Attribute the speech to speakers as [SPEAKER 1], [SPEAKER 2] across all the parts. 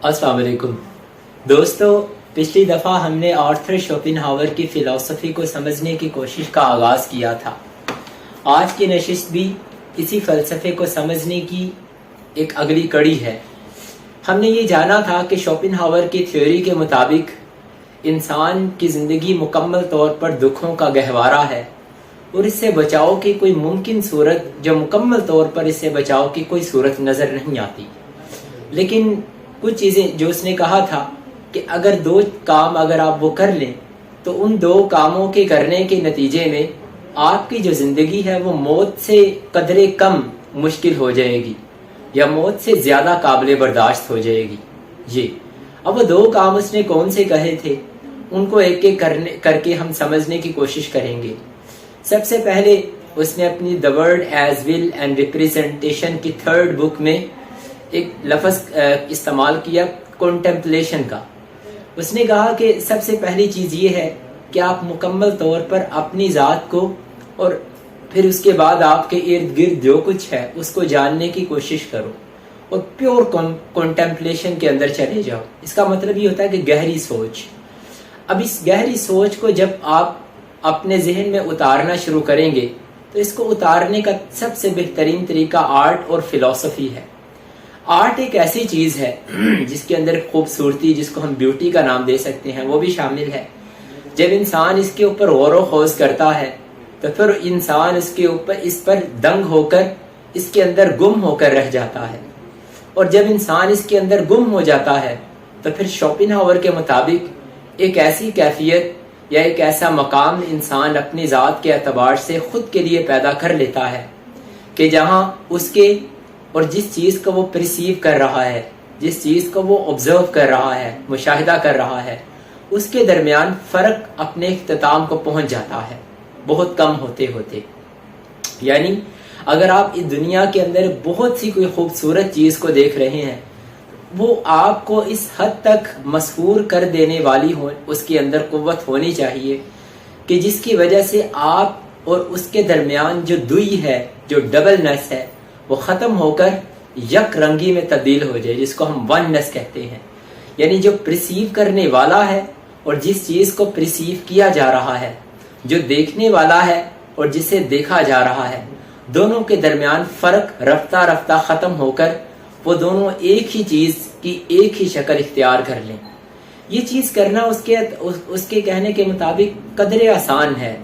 [SPEAKER 1] अस्सलाम वालेकुम दोस्तों, पिछली दफ़ा हमने आर्थर शोपेनहावर की फ़िलासफ़ी को समझने की कोशिश का आगाज़ किया था। आज की नशिस्त भी इसी फ़लसफ़े को समझने की एक अगली कड़ी है। हमने ये जाना था कि शोपेनहावर की थ्योरी के मुताबिक इंसान की ज़िंदगी मुकम्मल तौर पर दुखों का गहवारा है और इससे बचाव की कोई मुमकिन सूरत जो मुकम्मल तौर पर इससे बचाव की कोई सूरत नज़र नहीं आती। लेकिन कुछ चीज़ें जो उसने कहा था कि अगर दो काम अगर आप वो कर लें तो उन दो कामों के करने के नतीजे में आपकी जो ज़िंदगी है वो मौत से कदरे कम मुश्किल हो जाएगी या मौत से ज़्यादा काबिल बर्दाश्त हो जाएगी। ये अब वो दो काम उसने कौन से कहे थे, उनको एक एक करके हम समझने की कोशिश करेंगे। सबसे पहले उसने अपनी the world as will and representation की 3rd बुक में एक लफ्ज़ इस्तेमाल किया कॉन्टेम्पलेशन का। उसने कहा कि सबसे पहली चीज़ ये है कि आप मुकम्मल तौर पर अपनी ज़ात को और फिर उसके बाद आपके इर्द गिर्द जो कुछ है उसको जानने की कोशिश करो और प्योर कॉन्टेम्पलेशन के अंदर चले जाओ। इसका मतलब ये होता है कि गहरी सोच। अब इस गहरी सोच को जब आप अपने जहन में उतारना शुरू करेंगे तो इसको उतारने का सबसे बेहतरीन तरीका आर्ट और फिलॉसफी है। आर्ट एक ऐसी चीज़ है जिसके अंदर खूबसूरती, जिसको हम ब्यूटी का नाम दे सकते हैं, वो भी शामिल है। जब इंसान इसके ऊपर गौर व खोज करता है तो फिर इंसान इसके ऊपर इस पर दंग होकर इसके अंदर गुम होकर रह जाता है और जब इंसान इसके अंदर गुम हो जाता है तो फिर शोपेनहावर के मुताबिक एक ऐसी कैफियत या एक ऐसा मकाम इंसान अपनी ज़ात के एतबार से खुद के लिए पैदा कर लेता है कि जहाँ उसके और जिस चीज़ को वो परसीव कर रहा है, जिस चीज़ को वो ऑब्जर्व कर रहा है, मुशाहिदा कर रहा है, उसके दरमियान फ़र्क अपने इख्तिताम को पहुंच जाता है बहुत कम होते होते। यानी अगर आप इस दुनिया के अंदर बहुत सी कोई खूबसूरत चीज़ को देख रहे हैं, वो आपको इस हद तक मसहूर कर देने वाली हो, उसके अंदर कुव्वत होनी चाहिए कि जिसकी वजह से आप और उसके दरमियान जो दुई है, जो डबलनेस है, वो ख़त्म होकर यक रंगी में तब्दील हो जाए, जिसको हम वननेस कहते हैं। यानी जो परसीव करने वाला है और जिस चीज़ को परसीव किया जा रहा है, जो देखने वाला है और जिसे देखा जा रहा है, दोनों के दरमियान फ़र्क रफ्ता रफ्ता ख़त्म होकर वो दोनों एक ही चीज़ की एक ही शक्ल इख्तियार कर लें। ये चीज़ करना उसके कहने के मुताबिक कदरे आसान है,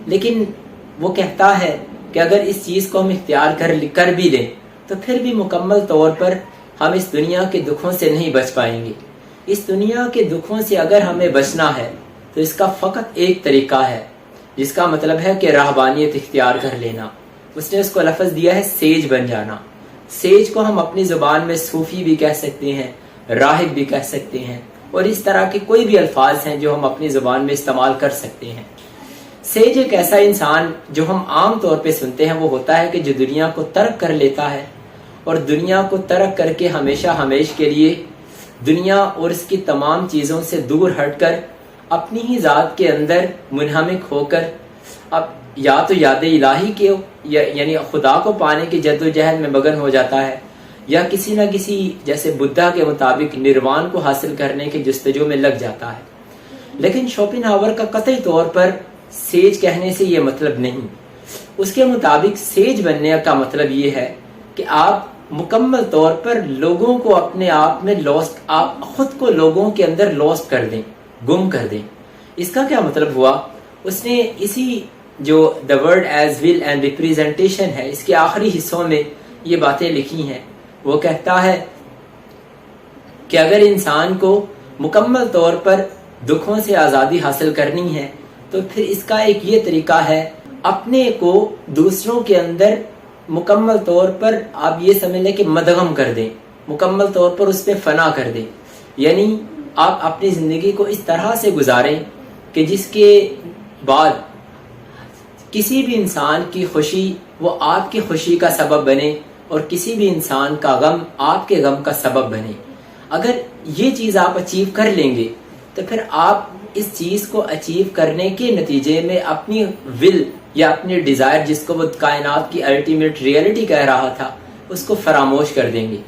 [SPEAKER 1] लेकिन वो कहता है कि अगर इस चीज़ को हम इख्तियार कर भी लें तो फिर भी मुकम्मल तौर पर हम इस दुनिया के दुखों से नहीं बच पाएंगे। इस दुनिया के दुखों से अगर हमें बचना है तो इसका फ़कत एक तरीका है, जिसका मतलब है कि रहबानियत इख्तियार कर लेना। उसने उसको लफ्ज़ दिया है सेज बन जाना। सेज को हम अपनी ज़ुबान में सूफ़ी भी कह सकते हैं, राहिब भी कह सकते हैं, और इस तरह के कोई भी अल्फाज हैं जो हम अपनी ज़ुबान में इस्तेमाल कर सकते हैं। सेज एक ऐसा इंसान जो हम आम तौर पे सुनते हैं, वो होता है कि जो दुनिया को तर्क कर लेता है और दुनिया को तर्क करके हमेशा हमेश के लिए दुनिया और इसकी तमाम चीज़ों से दूर हटकर अपनी ही ज़ात के अंदर मुनहमिक होकर अब या तो याद इलाही के यानी खुदा को पाने की जद्दोजहद में मगन हो जाता है, या किसी न किसी जैसे बुद्धा के मुताबिक निर्वाण को हासिल करने के जस्तजू में लग जाता है। लेकिन शोपेनहावर का कतई तौर पर सेज कहने से ये मतलब नहीं। उसके मुताबिक सेज बनने का मतलब ये है कि आप मुकम्मल तौर पर लोगों को अपने आप में लॉस्ट, आप खुद को लोगों के अंदर लॉस्ट कर दें, गुम कर दें। इसका क्या मतलब हुआ? उसने इसी जो the world as will and representation है, इसके आखिरी हिस्सों में ये बातें लिखी हैं। वो कहता है कि अगर इंसान को मुकम्मल तौर पर दुखों से आज़ादी हासिल करनी है तो फिर इसका एक ये तरीका है, अपने को दूसरों के अंदर मुकम्मल तौर पर आप ये समझ लें कि मदगम कर दें, मुकम्मल तौर पर उस पर फना कर दें। यानी आप अपनी ज़िंदगी को इस तरह से गुजारें कि जिसके बाद किसी भी इंसान की खुशी वो आपकी खुशी का सबब बने और किसी भी इंसान का गम आपके गम का सबब बने। अगर ये चीज़ आप अचीव कर लेंगे तो फिर आप इस चीज़ को अचीव करने के नतीजे में अपनी विल या अपनी डिज़ायर, जिसको वो कायनात की अल्टीमेट रियलिटी कह रहा था, उसको फरामोश कर देंगे।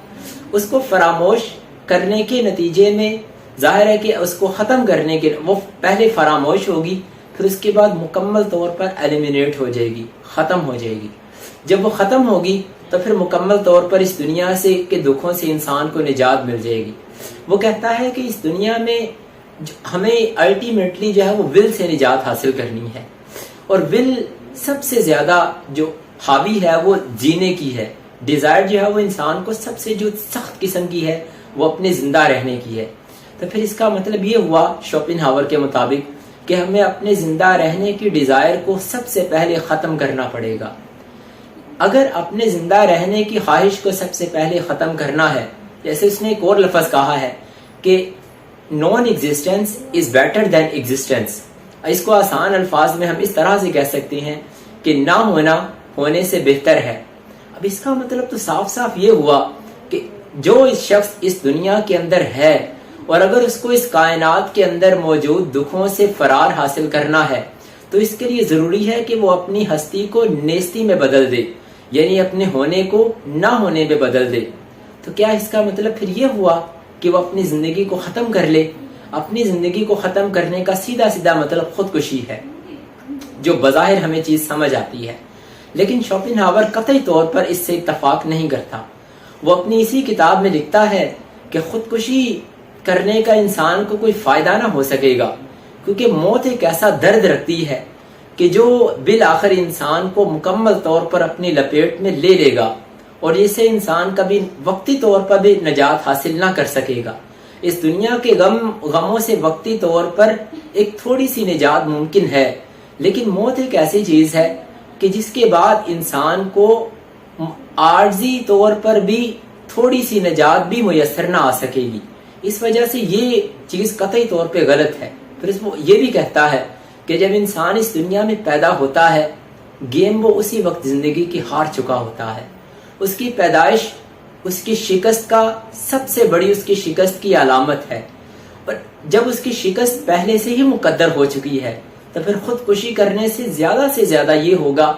[SPEAKER 1] उसको फरामोश کرنے کے نتیجے میں ظاہر ہے کہ اس کو ختم کرنے کے وہ پہلے فراموش ہوگی، پھر اس کے بعد مکمل طور پر ایلیمینیٹ ہو جائے گی، ختم ہو جائے گی۔ جب وہ ختم ہوگی تو پھر مکمل طور پر اس دنیا سے کے دکھوں سے انسان کو نجات مل جائے گی۔ وہ کہتا ہے کہ اس دنیا میں ہمیں الٹیمیٹلی جو ہے وہ ول سے نجات حاصل کرنی ہے، اور ول سب سے زیادہ جو حاوی ہے وہ جینے کی ہے۔ ڈیزائر جو ہے وہ انسان کو سب سے جو سخت قسم کی ہے وہ اپنے زندہ رہنے کی ہے۔ تو پھر اس کا مطلب یہ ہوا شوپن ہاور کے مطابق کہ ہمیں اپنے زندہ رہنے کی ڈیزائر کو سب سے پہلے ختم کرنا پڑے گا۔ اگر اپنے زندہ رہنے کی خواہش کو سب سے پہلے ختم کرنا ہے، جیسے اس نے ایک اور لفظ کہا ہے کہ non existence is better than existence, اس کو آسان الفاظ میں ہم اس طرح سے کہہ سکتے ہیں کہ نہ ہونا ہونے سے بہتر ہے۔ اب اس کا مطلب تو صاف صاف یہ ہوا کہ جو اس شخص اس دنیا کے اندر ہے، اور اگر اس کو اس کائنات کے اندر موجود دکھوں سے فرار حاصل کرنا ہے تو اس کے لیے ضروری ہے کہ وہ اپنی ہستی کو نیستی میں بدل دے، یعنی اپنے ہونے کو نہ ہونے میں بدل دے۔ تو کیا اس کا مطلب پھر یہ ہوا کہ وہ اپنی زندگی کو ختم کر لے؟ اپنی زندگی کو ختم کرنے کا سیدھا سیدھا مطلب خودکشی ہے، جو بظاہر ہمیں چیز سمجھ آتی ہے، لیکن شوپن ہاور قطعی طور پر اس سے اتفاق نہیں کرتا۔ وہ اپنی اسی کتاب میں لکھتا ہے کہ خودکشی کرنے کا انسان کو کوئی فائدہ نہ ہو سکے گا، کیونکہ موت ایک ایسا درد رکھتی ہے کہ جو بالآخر انسان کو مکمل طور پر اپنی لپیٹ میں لے لے گا، اور اسے انسان کبھی وقتی طور پر بھی نجات حاصل نہ کر سکے گا۔ اس دنیا کے غموں سے وقتی طور پر ایک تھوڑی سی نجات ممکن ہے، لیکن موت ایک ایسی چیز ہے کہ جس کے بعد انسان کو عارضی طور پر بھی تھوڑی سی نجات بھی میسر نہ آ سکے گی۔ اس وجہ سے یہ چیز قطعی طور پہ غلط ہے۔ پھر اس وہ یہ بھی کہتا ہے کہ جب انسان اس دنیا میں پیدا ہوتا ہے، گیم وہ اسی وقت زندگی کی ہار چکا ہوتا ہے۔ اس کی پیدائش اس کی شکست کا سب سے بڑی اس کی شکست کی علامت ہے، اور جب اس کی شکست پہلے سے ہی مقدر ہو چکی ہے تو پھر خودکشی کرنے سے زیادہ یہ ہوگا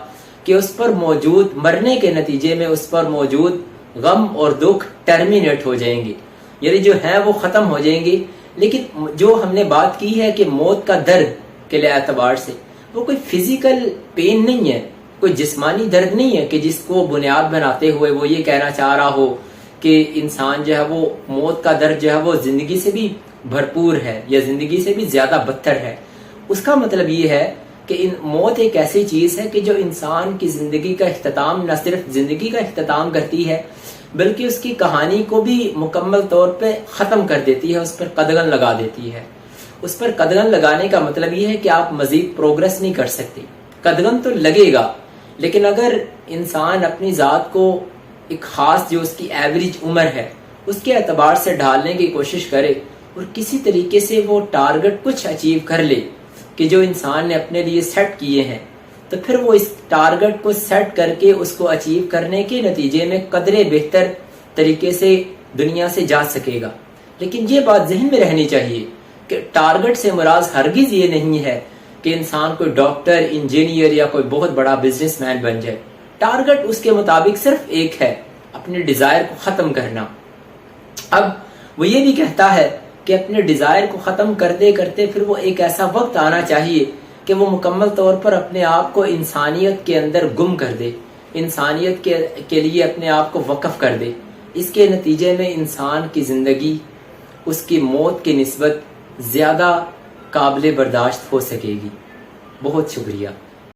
[SPEAKER 1] کہ اس پر موجود مرنے کے نتیجے میں اس پر موجود غم اور دکھ ٹرمینیٹ ہو جائیں گے، یعنی جو ہیں وہ ختم ہو جائیں گے۔ لیکن جو ہم نے بات کی ہے کہ موت کا درد کے اعتبار سے وہ کوئی فزیکل پین نہیں ہے، کوئی جسمانی درد نہیں ہے کہ جس کو بنیاد بناتے ہوئے وہ یہ کہنا چاہ رہا ہو کہ انسان جو ہے وہ موت کا درد جو ہے وہ زندگی سے بھی بھرپور ہے یا زندگی سے بھی زیادہ بدتر ہے۔ اس کا مطلب یہ ہے کہ موت ایک ایسی چیز ہے کہ جو انسان کی زندگی کا اختتام، نہ صرف زندگی کا اختتام کرتی ہے بلکہ اس کی کہانی کو بھی مکمل طور پہ ختم کر دیتی ہے، اس پر قدغن لگا دیتی ہے۔ اس پر قدغن لگانے کا مطلب یہ ہے کہ آپ مزید پروگرس نہیں کر سکتے۔ قدغن تو لگے گا، لیکن اگر انسان اپنی ذات کو ایک خاص جو اس کی ایوریج عمر ہے اس کے اعتبار سے ڈھالنے کی کوشش کرے اور کسی طریقے سے وہ ٹارگٹ کچھ اچیو کر لے کہ جو انسان نے اپنے لیے سیٹ کیے ہیں، تو پھر وہ اس ٹارگٹ کو سیٹ کر کے اس کو اچیو کرنے کے نتیجے میں قدرے بہتر طریقے سے دنیا سے جا سکے گا۔ لیکن یہ بات ذہن میں رہنی چاہیے کہ ٹارگٹ سے مراد ہرگز یہ نہیں ہے کہ انسان کوئی ڈاکٹر، انجینئر یا کوئی بہت بڑا بزنس مین بن جائے۔ ٹارگٹ اس کے مطابق صرف ایک ہے، اپنے ڈیزائر کو ختم کرنا۔ اب وہ یہ بھی کہتا ہے کہ اپنے ڈیزائر کو ختم کرتے کرتے پھر وہ ایک ایسا وقت آنا چاہیے کہ وہ مکمل طور پر اپنے آپ کو انسانیت کے اندر گم کر دے، انسانیت کے لیے اپنے آپ کو وقف کر دے۔ اس کے نتیجے میں انسان کی زندگی اس کی موت کی نسبت زیادہ قابل برداشت ہو سکے گی۔ بہت شکریہ۔